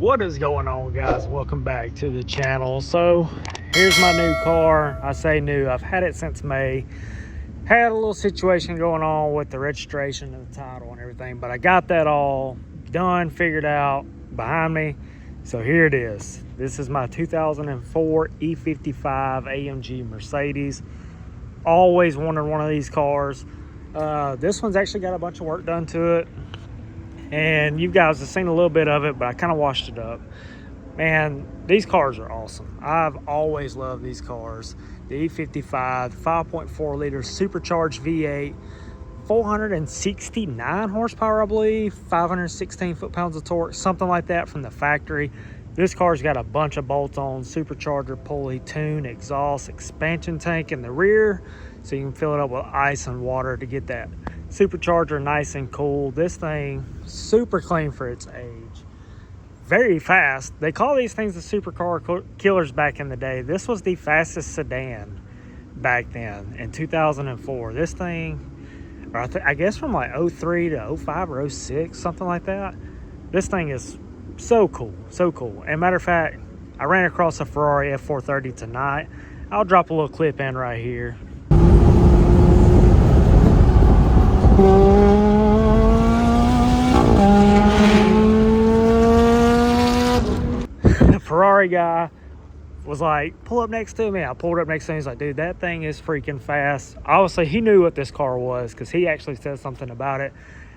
What is going on, guys? Welcome back to the channel. So here's my new car. I say new, I've had it since May. Had a little situation going on with the registration and the title and everything, but I got that all done, figured out, behind me. So here it is. This is my 2004 E55 AMG Mercedes. Always wanted one of these cars. This one's actually got a bunch of work done to it, and you guys have seen a little bit of it, but I kind of washed it up. Man, these cars are awesome. I've always loved these cars. The E55, 5.4 liter supercharged V8, 469 horsepower, I believe, 516 foot-pounds of torque, something like that from the factory. This car's got a bunch of bolts-on, supercharger, pulley, tune, exhaust, expansion tank in the rear, so you can fill it up with ice and water to get that supercharger nice and cool. This thing, super clean for its age. Very fast. They call these things the supercar killers back in the day. This was the fastest sedan back then in 2004. This thing, or I guess from like 03 to 05 or 06, something like that. This thing is so cool, so cool. And matter of fact, I ran across a Ferrari F430 tonight. I'll drop a little clip in right here. The Ferrari guy was like, pull up next to me. I pulled up next to him. He's like, dude, that thing is freaking fast. Obviously, he knew what this car was because he actually said something about it.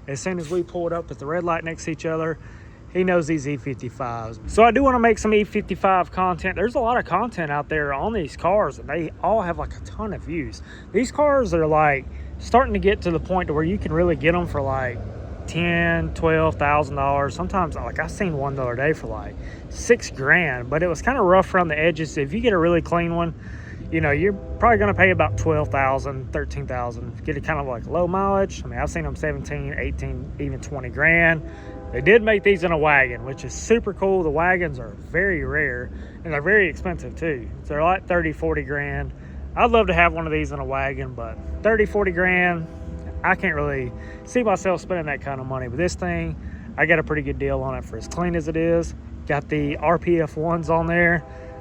As soon as we pulled up at the red light next to each other, he knows these E55s. So I do want to make some E55 content. There's a lot of content out there on these cars, and they all have like a ton of views. These cars are like starting to get to the point to where you can really get them for like $10,000, $12,000. Sometimes, like I seen one the other day for like $6,000, but it was kind of rough around the edges. If you get a really clean one, you know, you're probably going to pay about $12,000, $13,000. Get it kind of like low mileage. I mean, I've seen them 17, 18, even 20 grand. They did make these in a wagon, which is super cool. The wagons are very rare, and they're very expensive too. So they're like 30, 40 grand. I'd love to have one of these in a wagon, but 30, 40 grand, I can't really see myself spending that kind of money. But this thing, I got a pretty good deal on it for as clean as it is. Got the RPF ones on there,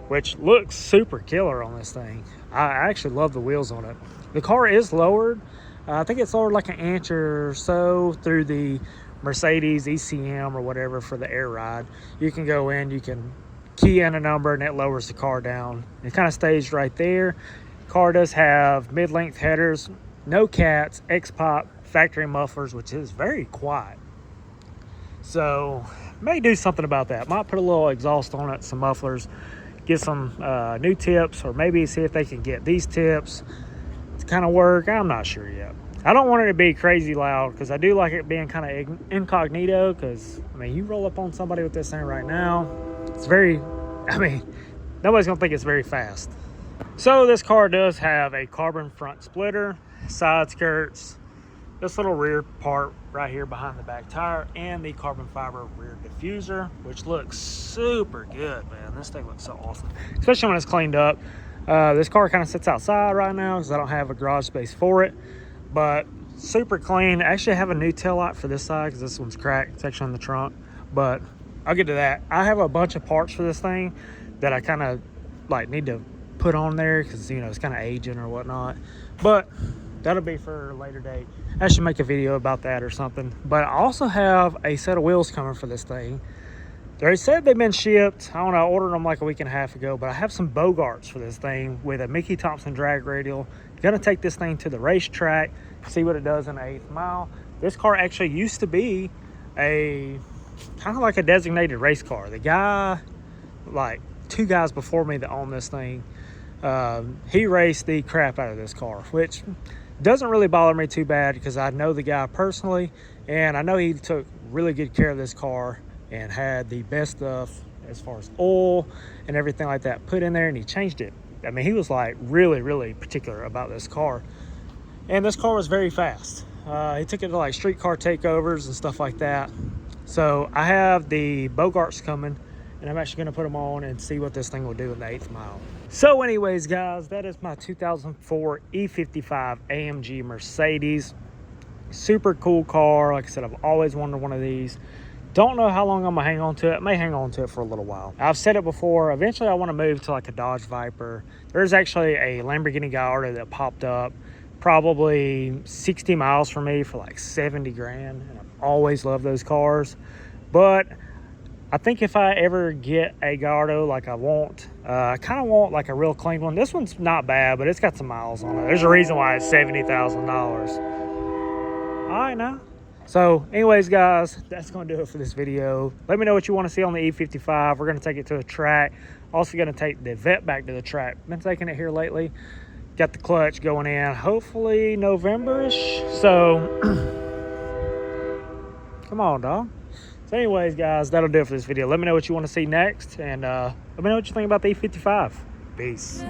which looks super killer on this thing. I actually love the wheels on it. The car is lowered. I think it's lowered like an inch or so through the Mercedes ECM or whatever for the air ride. You can go in, you can key in a number, and it lowers the car down. It kind of stays right there. Car does have mid-length headers, no cats, X-pop, factory mufflers, which is very quiet. So may do something about that. Might put a little exhaust on it, some mufflers, get some new tips, or maybe see if they can get these tips to kind of work. I'm not sure yet. I don't want it to be crazy loud because I do like it being kind of incognito, because, I mean, you roll up on somebody with this thing right now, it's very, I mean, nobody's going to think it's very fast. So this car does have a carbon front splitter, side skirts, this little rear part right here behind the back tire, and the carbon fiber rear diffuser, which looks super good, man. This thing looks so awesome, especially when it's cleaned up. This car kind of sits outside right now because I don't have a garage space for it, but super clean. I actually have a new tail light for this side because this one's cracked. It's actually on the trunk, but I'll get to that. I have a bunch of parts for this thing that I kind of like need to put on there because, you know, it's kind of aging or whatnot, but that'll be for a later date. I should make a video about that or something. But I also have a set of wheels coming for this thing. They said they've been shipped. I don't know, I ordered them like a week and a half ago, but I have some Bogarts for this thing with a Mickey Thompson drag radial. Gonna take this thing to the racetrack, see what it does in the 8th mile. This car actually used to be a kind of like a designated race car. The guy, like 2 guys before me that owned this thing, he raced the crap out of this car, which doesn't really bother me too bad because I know the guy personally, and I know he took really good care of this car and had the best stuff as far as oil and everything like that put in there, and he changed it. I mean, he was like really, really particular about this car, and this car was very fast. He took it to like street car takeovers and stuff like that. So I have the Bogarts coming, and I'm actually going to put them on and see what this thing will do in the 8th mile. So anyways, guys, that is my 2004 E55 AMG Mercedes. Super cool car. Like I said, I've always wanted one of these. Don't know how long I'm gonna hang on to it. May hang on to it for a little while. I've said it before, eventually I want to move to like a Dodge Viper. There's actually a Lamborghini Gallardo that popped up probably 60 miles from me for like 70 grand, and I've always loved those cars. But I think if I ever get a Gallardo like I want, I kind of want like a real clean one. This one's not bad, but it's got some miles on it. There's a reason why it's $70,000. All right now. So anyways, guys, that's going to do it for this video. Let me know what you want to see on the E55. We're going to take it to a track. Also going to take the Vet back to the track. Been taking it here lately. Got the clutch going in, hopefully November-ish. So, come on, dog. So anyways, guys, that'll do it for this video. Let me know what you want to see next. And let me know what you think about the E55. Peace.